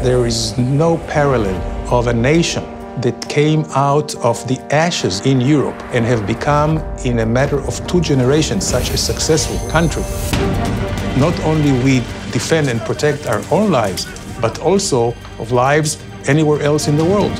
There is no parallel of a nation that came out of the ashes in Europe and have become, in a matter of 2 generations, such a successful country. Not only we defend and protect our own lives, but also of lives anywhere else in the world.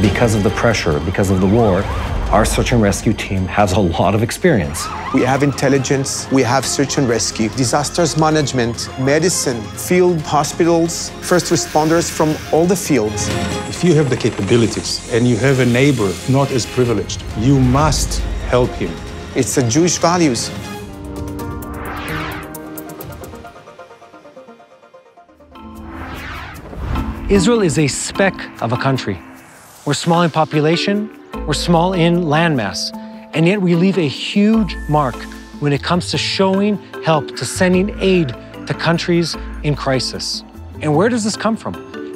Because of the pressure, because of the war, our search and rescue team has a lot of experience. We have intelligence, we have search and rescue, disasters management, medicine, field hospitals, first responders from all the fields. If you have the capabilities and you have a neighbor not as privileged, you must help him. It's the Jewish values. Israel is a speck of a country. We're small in population, we're small in landmass, and yet we leave a huge mark when it comes to showing help, to sending aid to countries in crisis. And where does this come from?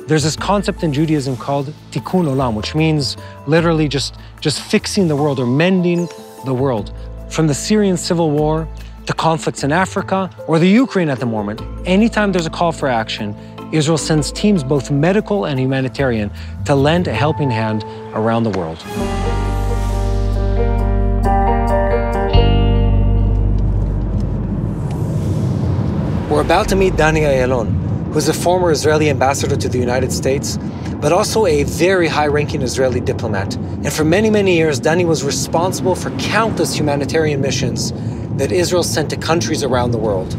There's this concept in Judaism called tikkun olam, which means literally just fixing the world or mending the world. From the Syrian civil war to conflicts in Africa or the Ukraine at the moment, anytime there's a call for action, Israel sends teams, both medical and humanitarian, to lend a helping hand around the world. We're about to meet Danny Ayalon, who's a former Israeli ambassador to the United States, but also a very high-ranking Israeli diplomat. And for many, many years, Danny was responsible for countless humanitarian missions that Israel sent to countries around the world.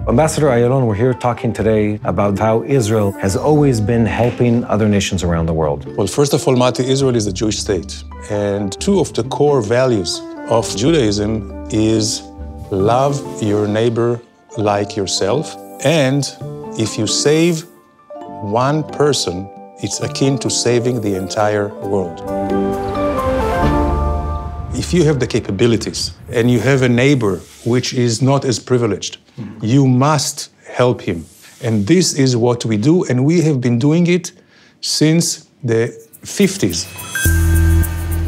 Ambassador Ayalon, we're here talking today about how Israel has always been helping other nations around the world. Well, first of all, Mati, Israel is a Jewish state. And 2 of the core values of Judaism is love your neighbor like yourself. And if you save one person, it's akin to saving the entire world. If you have the capabilities and you have a neighbor which is not as privileged, you must help him. And this is what we do, and we have been doing it since the 50s.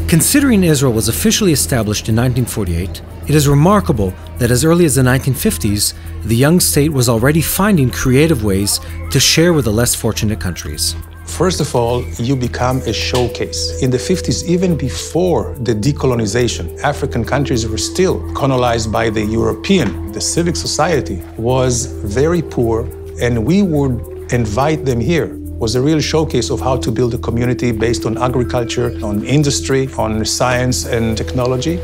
Considering Israel was officially established in 1948, it is remarkable that as early as the 1950s, the young state was already finding creative ways to share with the less fortunate countries. First of all, you become a showcase. In the 50s, even before the decolonization, African countries were still colonized by the European. The civic society was very poor, and we would invite them here. It was a real showcase of how to build a community based on agriculture, on industry, on science and technology.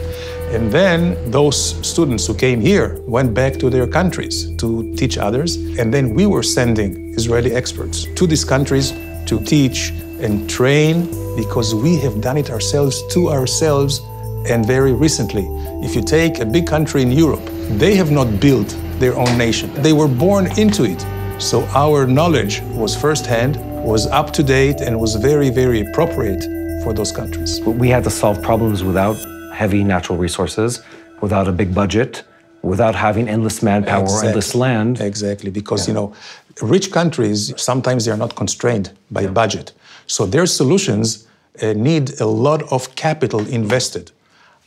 And then those students who came here went back to their countries to teach others. And then we were sending Israeli experts to these countries to teach and train, because we have done it ourselves to ourselves, and very recently. If you take a big country in Europe, they have not built their own nation. They were born into it. So our knowledge was firsthand, was up to date, and was very, very appropriate for those countries. We had to solve problems without heavy natural resources, without a big budget, without having endless manpower or endless land. Exactly, because, you know, rich countries, sometimes they are not constrained by budget. So their solutions need a lot of capital invested.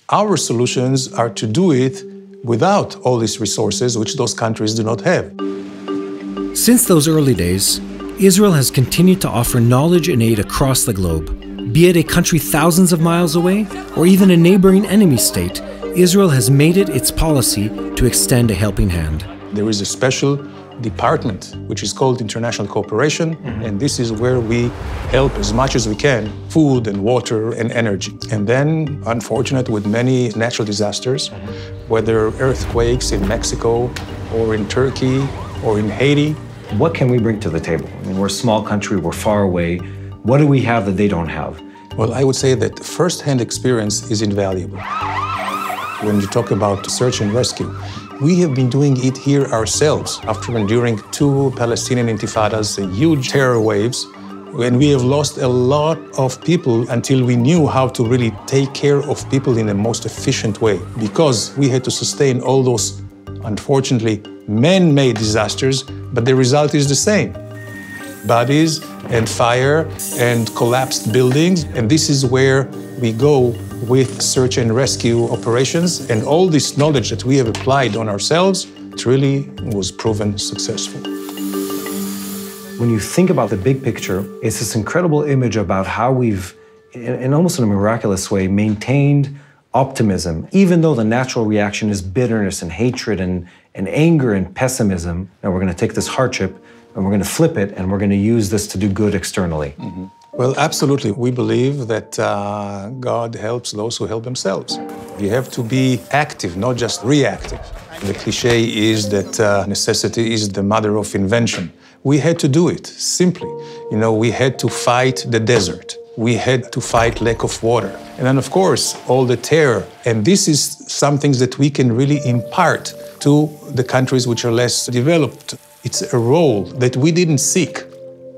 Our solutions are to do it without all these resources, which those countries do not have. Since those early days, Israel has continued to offer knowledge and aid across the globe. Be it a country thousands of miles away, or even a neighboring enemy state, Israel has made it its policy to extend a helping hand. There is a special department which is called International Cooperation, and this is where we help as much as we can, food and water and energy. And then, unfortunate with many natural disasters, whether earthquakes in Mexico or in Turkey or in Haiti. What can we bring to the table? I mean, we're a small country, we're far away. What do we have that they don't have? Well, I would say that first-hand experience is invaluable. When you talk about search and rescue, we have been doing it here ourselves after enduring 2 Palestinian intifadas, huge terror waves, and we have lost a lot of people until we knew how to really take care of people in the most efficient way, because we had to sustain all those, unfortunately, man-made disasters, but the result is the same. Bodies and fire and collapsed buildings, and this is where we go with search and rescue operations, and all this knowledge that we have applied on ourselves, it really was proven successful. When you think about the big picture, it's this incredible image about how we've, in almost in a miraculous way, maintained optimism, even though the natural reaction is bitterness and hatred and anger and pessimism. And we're going to take this hardship and we're going to flip it and we're going to use this to do good externally. Mm-hmm. Well, absolutely. We believe that God helps those who help themselves. You have to be active, not just reactive. The cliche is that necessity is the mother of invention. We had to do it, simply. You know, we had to fight the desert. We had to fight lack of water. And then, of course, all the terror. And this is some things that we can really impart to the countries which are less developed. It's a role that we didn't seek,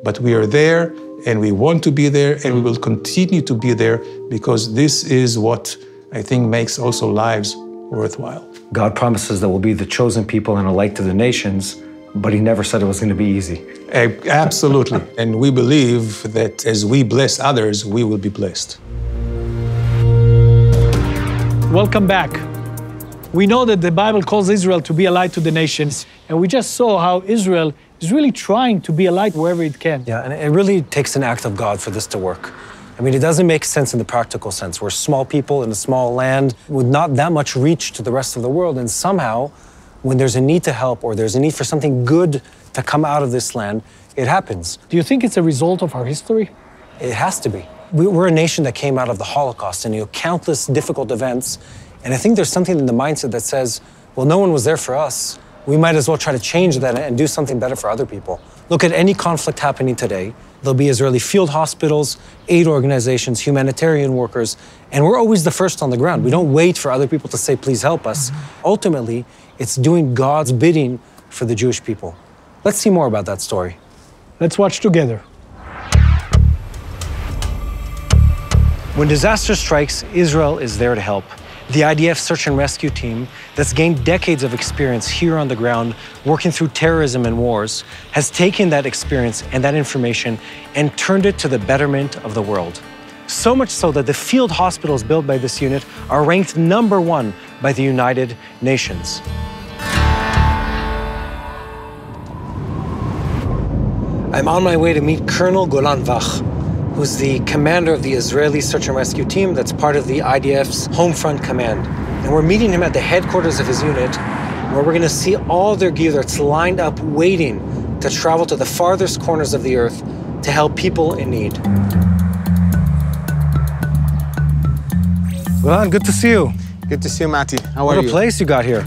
but we are there, and we want to be there, and we will continue to be there, because this is what I think makes also lives worthwhile. God promises that we'll be the chosen people and a light to the nations, but he never said it was going to be easy. Absolutely. And we believe that as we bless others, we will be blessed. Welcome back. We know that the Bible calls Israel to be a light to the nations, and we just saw how Israel is really trying to be a light wherever it can. Yeah, and it really takes an act of God for this to work. I mean, it doesn't make sense in the practical sense. We're small people in a small land with not that much reach to the rest of the world, and somehow, when there's a need to help or there's a need for something good to come out of this land, it happens. Do you think it's a result of our history? It has to be. We're a nation that came out of the Holocaust and countless difficult events, and I think there's something in the mindset that says, well, no one was there for us. We might as well try to change that and do something better for other people. Look at any conflict happening today. There'll be Israeli field hospitals, aid organizations, humanitarian workers, and we're always the first on the ground. We don't wait for other people to say, please help us. Ultimately, it's doing God's bidding for the Jewish people. Let's see more about that story. Let's watch together. When disaster strikes, Israel is there to help. The IDF search and rescue team that's gained decades of experience here on the ground, working through terrorism and wars, has taken that experience and that information and turned it to the betterment of the world. So much so that the field hospitals built by this unit are ranked #1 by the United Nations. I'm on my way to meet Colonel Golan Vach, who's the commander of the Israeli search and rescue team that's part of the IDF's Home Front Command. And we're meeting him at the headquarters of his unit, where we're gonna see all their gear that's lined up waiting to travel to the farthest corners of the earth to help people in need. Golan, good to see you. Good to see you, Mati. How are you? What a place you got here.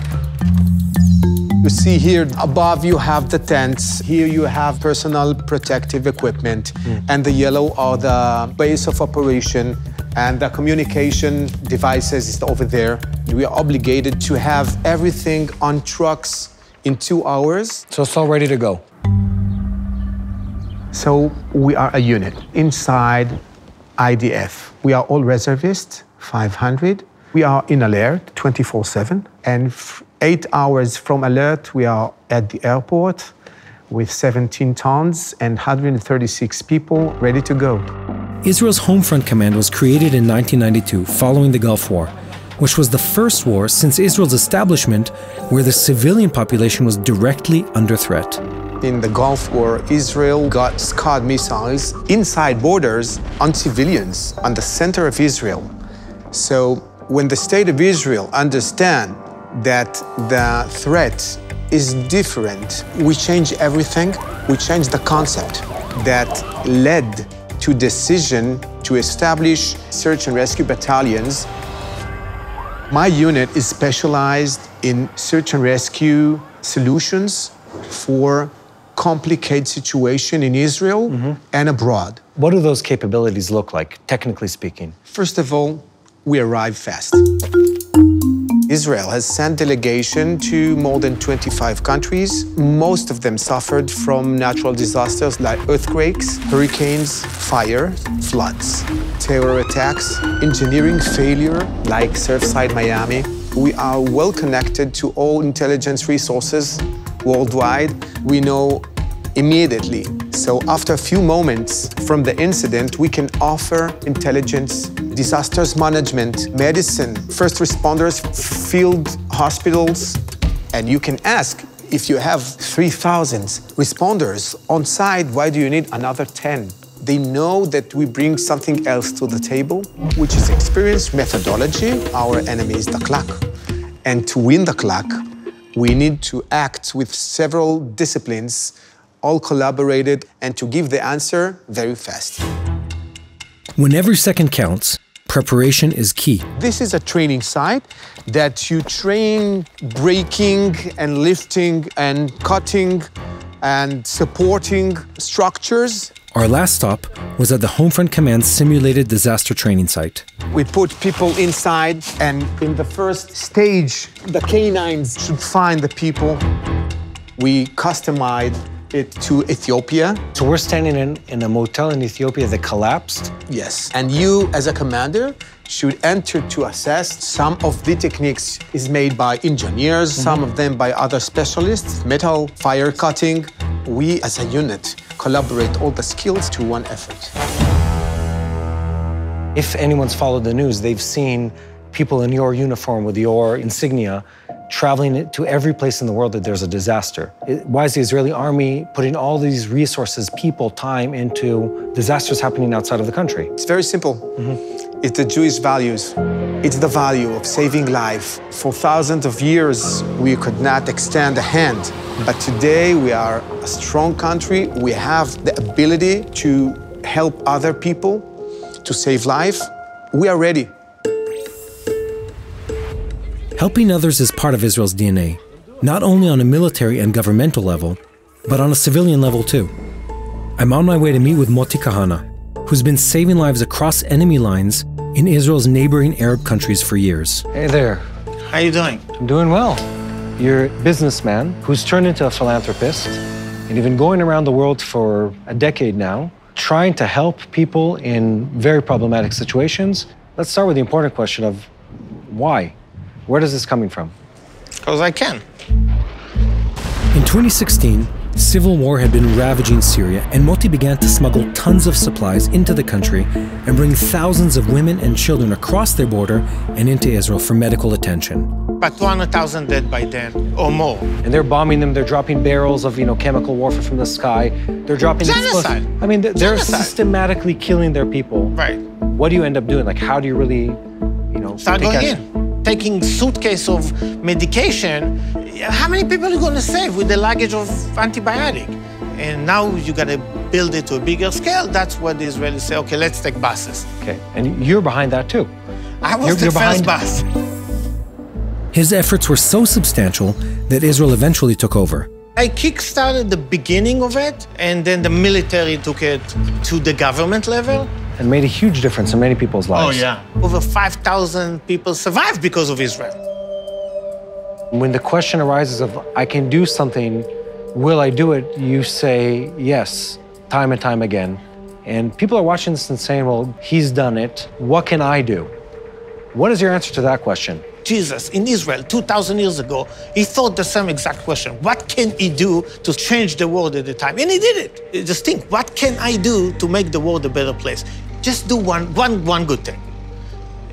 You see here above you have the tents, here you have personal protective equipment, and the yellow are the base of operation, and the communication devices is over there. We are obligated to have everything on trucks in 2 hours. So it's all ready to go. So we are a unit inside IDF. We are all reservists, 500. We are in alert 24/7, and 8 hours from alert, we are at the airport with 17 tons and 136 people ready to go. Israel's Home Front Command was created in 1992 following the Gulf War, which was the first war since Israel's establishment where the civilian population was directly under threat. In the Gulf War, Israel got Scud missiles inside borders on civilians, on the center of Israel. So when the state of Israel understand that the threat is different, we change everything. We change the concept that led to decision to establish search and rescue battalions. My unit is specialized in search and rescue solutions for complicated situation in Israel and abroad. What do those capabilities look like, technically speaking? First of all, we arrive fast. Israel has sent delegation to more than 25 countries. Most of them suffered from natural disasters like earthquakes, hurricanes, fire, floods, terror attacks, engineering failure like Surfside Miami. We are well connected to all intelligence resources worldwide. We know immediately. So after a few moments from the incident, we can offer intelligence, disasters management, medicine, first responders, field hospitals, and you can ask If you have 3,000 responders on site, why do you need another 10? They know that we bring something else to the table, which is experience, methodology. Our enemy is the clock. And to win the clock, we need to act with several disciplines, all collaborated, and to give the answer very fast. When every second counts, preparation is key. This is a training site that you train breaking and lifting and cutting and supporting structures. Our last stop was at the Homefront Command's simulated disaster training site. We put people inside, and in the first stage, the canines should find the people. We customized it to Ethiopia. So we're standing in a motel in Ethiopia that collapsed? Yes. And you, as a commander, should enter to assess. Some of the techniques is made by engineers, some of them by other specialists, metal, fire cutting. We, as a unit, collaborate all the skills to one effort. If anyone's followed the news, they've seen people in your uniform with your insignia traveling to every place in the world that there's a disaster. Why is the Israeli army putting all these resources, people, time into disasters happening outside of the country? It's very simple. It's the Jewish values. It's the value of saving life. For thousands of years, we could not extend a hand. But today, we are a strong country. We have the ability to help other people, to save life. We are ready. Helping others is part of Israel's DNA, not only on a military and governmental level, but on a civilian level too. I'm on my way to meet with Moti Kahana, who's been saving lives across enemy lines in Israel's neighboring Arab countries for years. Hey there. How you doing? I'm doing well. You're a businessman who's turned into a philanthropist, and you've been going around the world for a decade now, trying to help people in very problematic situations. Let's start with the important question of why? Where is this coming from? Because I can. In 2016, civil war had been ravaging Syria, and Moti began to smuggle tons of supplies into the country and bring thousands of women and children across their border and into Israel for medical attention. About 200,000 dead by then, or more. And they're bombing them, they're dropping barrels of, chemical warfare from the sky. They're dropping Genocide. I mean, they're Genocide. systematically killing their people. Right. What do you end up doing? Like, how do you really, Start take going action? in. Taking suitcase of medication. How many people are you going to save with the luggage of antibiotic? And now you got to build it to a bigger scale. That's what the Israelis say, okay, let's take buses. Okay, and you're behind that too. I was the first bus. His efforts were so substantial that Israel eventually took over. I kick-started the beginning of it, and then the military took it to the government level. And made a huge difference in many people's lives. Oh, yeah. Over 5,000 people survived because of Israel. When the question arises of, I can do something, will I do it? You say yes, time and time again. And people are watching this and saying, well, he's done it. What can I do? What is your answer to that question? Jesus, in Israel, 2,000 years ago, he thought the same exact question. What can he do to change the world at the time? And he did it. Just think, what can I do to make the world a better place? Just do one good thing.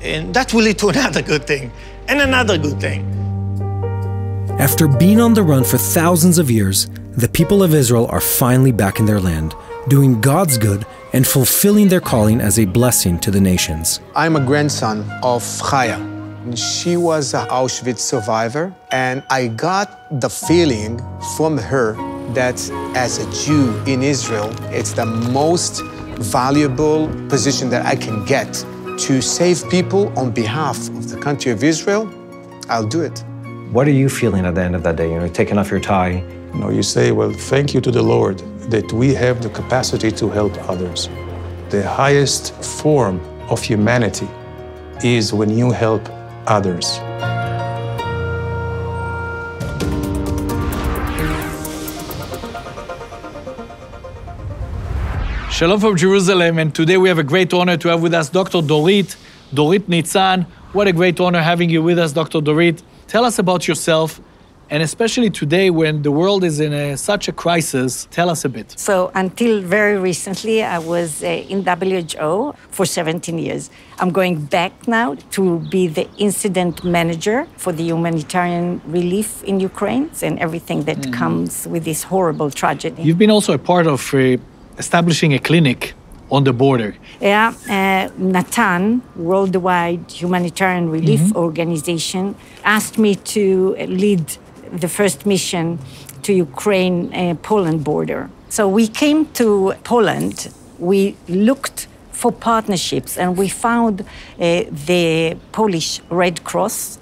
And that will lead to another good thing, and another good thing. After being on the run for thousands of years, the people of Israel are finally back in their land, doing God's good and fulfilling their calling as a blessing to the nations. I'm a grandson of Chaya. She was an Auschwitz survivor, and I got the feeling from her that as a Jew in Israel, it's the most valuable position that I can get to save people on behalf of the country of Israel. I'll do it. What are you feeling at the end of that day? Taking off your tie. You say, well, thank you to the Lord that we have the capacity to help others. The highest form of humanity is when you help others. Shalom from Jerusalem, and today we have a great honor to have with us Dr. Dorit Nitzan. What a great honor having you with us, Dr. Dorit. Tell us about yourself And especially today when the world is in such a crisis, tell us a bit. So until very recently, I was in WHO for 17 years. I'm going back now to be the incident manager for the humanitarian relief in Ukraine and everything that comes with this horrible tragedy. You've been also a part of establishing a clinic on the border. Yeah, Natan, Worldwide Humanitarian Relief Organization, asked me to lead the first mission to Ukraine-Poland border. So we came to Poland, we looked for partnerships, and we found the Polish Red Cross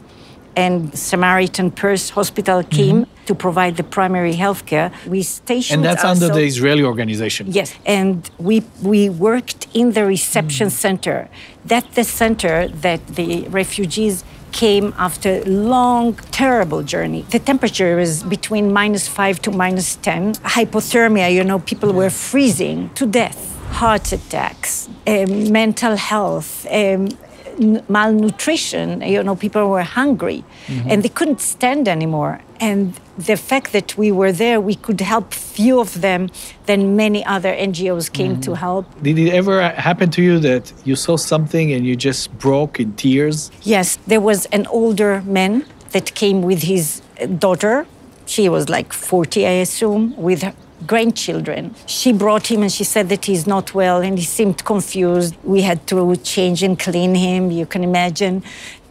and Samaritan Purse Hospital came to provide the primary health care. We stationed And that's ourselves, under the Israeli organization? Yes, and we worked in the reception center. That's the center that the refugees came after a long, terrible journey. The temperature was between -5 to -10. Hypothermia, people were freezing to death. Heart attacks, mental health, malnutrition, people were hungry and they couldn't stand anymore. And the fact that we were there, we could help few of them, then many other NGOs came to help. Did it ever happen to you that you saw something and you just broke in tears? Yes, there was an older man that came with his daughter. She was like 40, I assume, with her grandchildren. She brought him and she said that he's not well and he seemed confused. We had to change and clean him, you can imagine.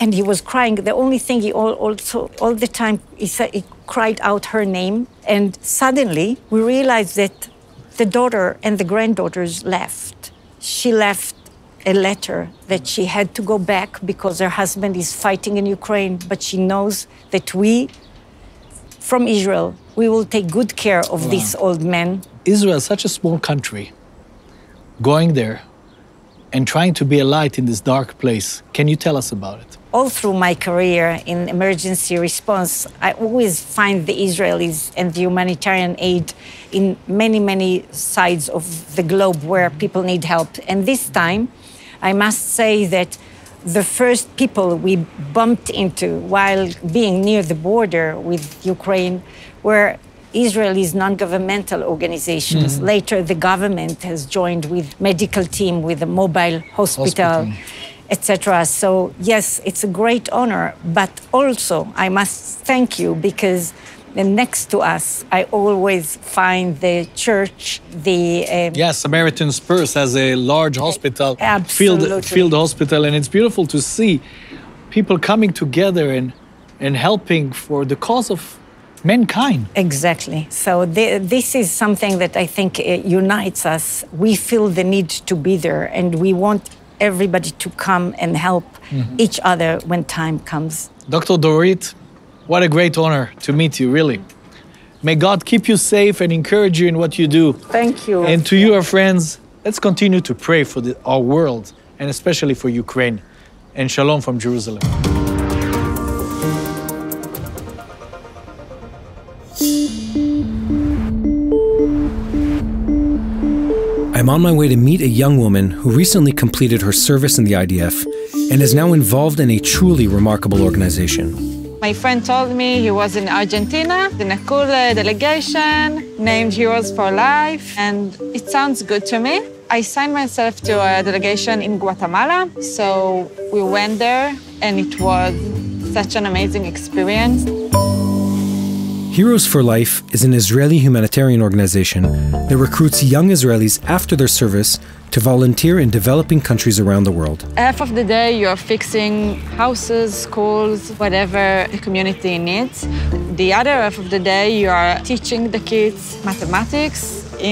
And he was crying. The only thing he all the time, he cried out her name. And suddenly we realized that the daughter and the granddaughters left. She left a letter that she had to go back because her husband is fighting in Ukraine, but she knows that we, from Israel, we will take good care of this old man. Israel, such a small country, going there and trying to be a light in this dark place. Can you tell us about it? All through my career in emergency response, I always find the Israelis and the humanitarian aid in many, many sides of the globe where people need help. And this time, I must say that the first people we bumped into while being near the border with Ukraine were Israelis non-governmental organizations. Later, the government has joined with medical team, with a mobile hospital, etc. So yes, it's a great honor, but also I must thank you because next to us, I always find the church, the... Yes, Samaritan Purse has a large hospital, field hospital, and it's beautiful to see people coming together and helping for the cause of mankind. Exactly. So this is something that I think unites us. We feel the need to be there, and we want everybody to come and help each other when time comes. Dr. Dorit, what a great honor to meet you, really. May God keep you safe and encourage you in what you do. Thank you. And to you, our friends, let's continue to pray for our world, and especially for Ukraine. And shalom from Jerusalem. I'm on my way to meet a young woman who recently completed her service in the IDF and is now involved in a truly remarkable organization. My friend told me he was in Argentina in a cool delegation named Heroes for Life, and it sounds good to me. I signed myself to a delegation in Guatemala, so we went there, and it was such an amazing experience. Heroes for Life is an Israeli humanitarian organization that recruits young Israelis after their service to volunteer in developing countries around the world. Half of the day you're fixing houses, schools, whatever the community needs. The other half of the day you are teaching the kids mathematics,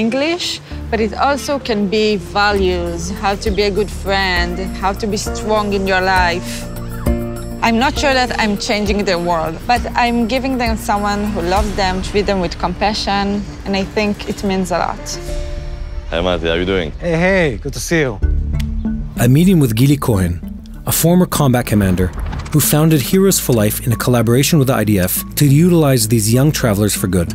English, but it also can be values, how to be a good friend, how to be strong in your life. I'm not sure that I'm changing the world, but I'm giving them someone who loves them, treat them with compassion, and I think it means a lot. Hey, Mati, how are you doing? Hey, good to see you. I'm meeting with Gili Cohen, a former combat commander who founded Heroes for Life in a collaboration with the IDF to utilize these young travelers for good.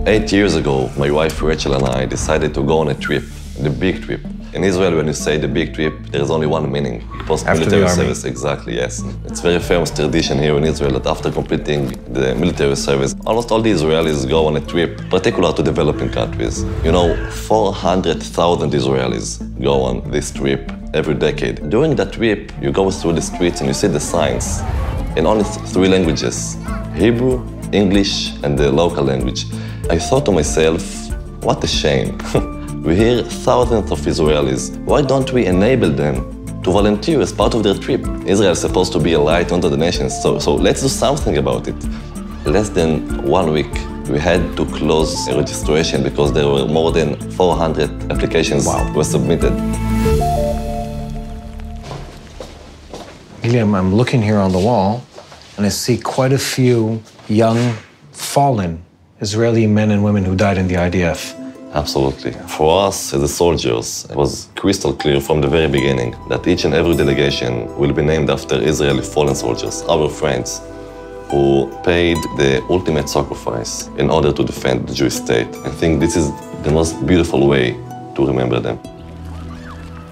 8 years ago, my wife Rachel and I decided to go on a trip the big trip. In Israel, when you say the big trip, there is only one meaning, post-military service. Exactly, yes. It's a very famous tradition here in Israel that after completing the military service, almost all the Israelis go on a trip, particular to developing countries. You know, 400,000 Israelis go on this trip every decade. During that trip, you go through the streets and you see the signs in only 3 languages, Hebrew, English, and the local language. I thought to myself, what a shame. We hear thousands of Israelis. Why don't we enable them to volunteer as part of their trip? Israel is supposed to be a light unto the nations, so let's do something about it. Less than 1 week, we had to close a registration because there were more than 400 applications were submitted. Gili, I'm looking here on the wall, and I see quite a few young, fallen Israeli men and women who died in the IDF. Absolutely. For us, as the soldiers, it was crystal clear from the very beginning that each and every delegation will be named after Israeli fallen soldiers, our friends, who paid the ultimate sacrifice in order to defend the Jewish state. I think this is the most beautiful way to remember them.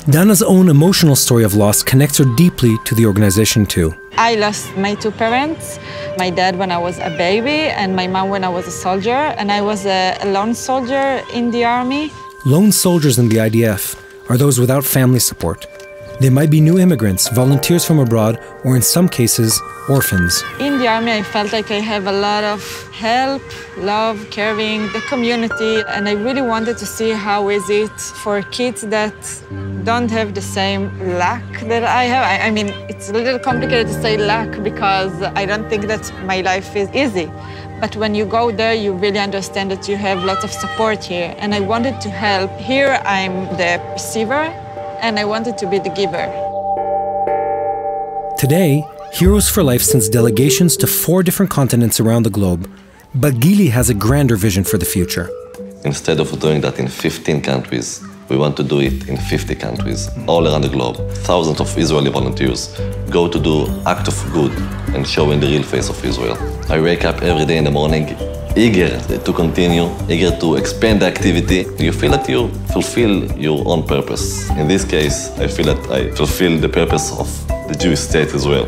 Dana's own emotional story of loss connects her deeply to the organization too. I lost my 2 parents, my dad when I was a baby and my mom when I was a soldier, and I was a lone soldier in the army. Lone soldiers in the IDF are those without family support. They might be new immigrants, volunteers from abroad, or in some cases, orphans. In the army, I felt like I have a lot of help, love, caring, the community, and I really wanted to see how is it for kids that don't have the same luck that I have. I mean, it's a little complicated to say luck because I don't think that my life is easy. But when you go there, you really understand that you have lots of support here, and I wanted to help. Here, I'm the receiver, and I wanted to be the giver. Today, Heroes for Life sends delegations to 4 different continents around the globe, but Gili has a grander vision for the future. Instead of doing that in 15 countries, we want to do it in 50 countries, all around the globe. Thousands of Israeli volunteers go to do acts of good and showing the real face of Israel. I wake up every day in the morning eager to continue, eager to expand the activity. You feel that you fulfill your own purpose. In this case, I feel that I fulfill the purpose of the Jewish state as well.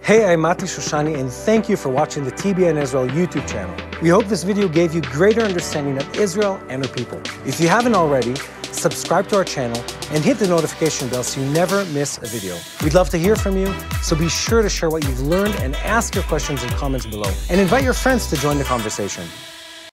Hey, I'm Mati Shoshani, and thank you for watching the TBN Israel YouTube channel. We hope this video gave you greater understanding of Israel and her people. If you haven't already, subscribe to our channel and hit the notification bell so you never miss a video. We'd love to hear from you, so be sure to share what you've learned and ask your questions in comments below. And invite your friends to join the conversation.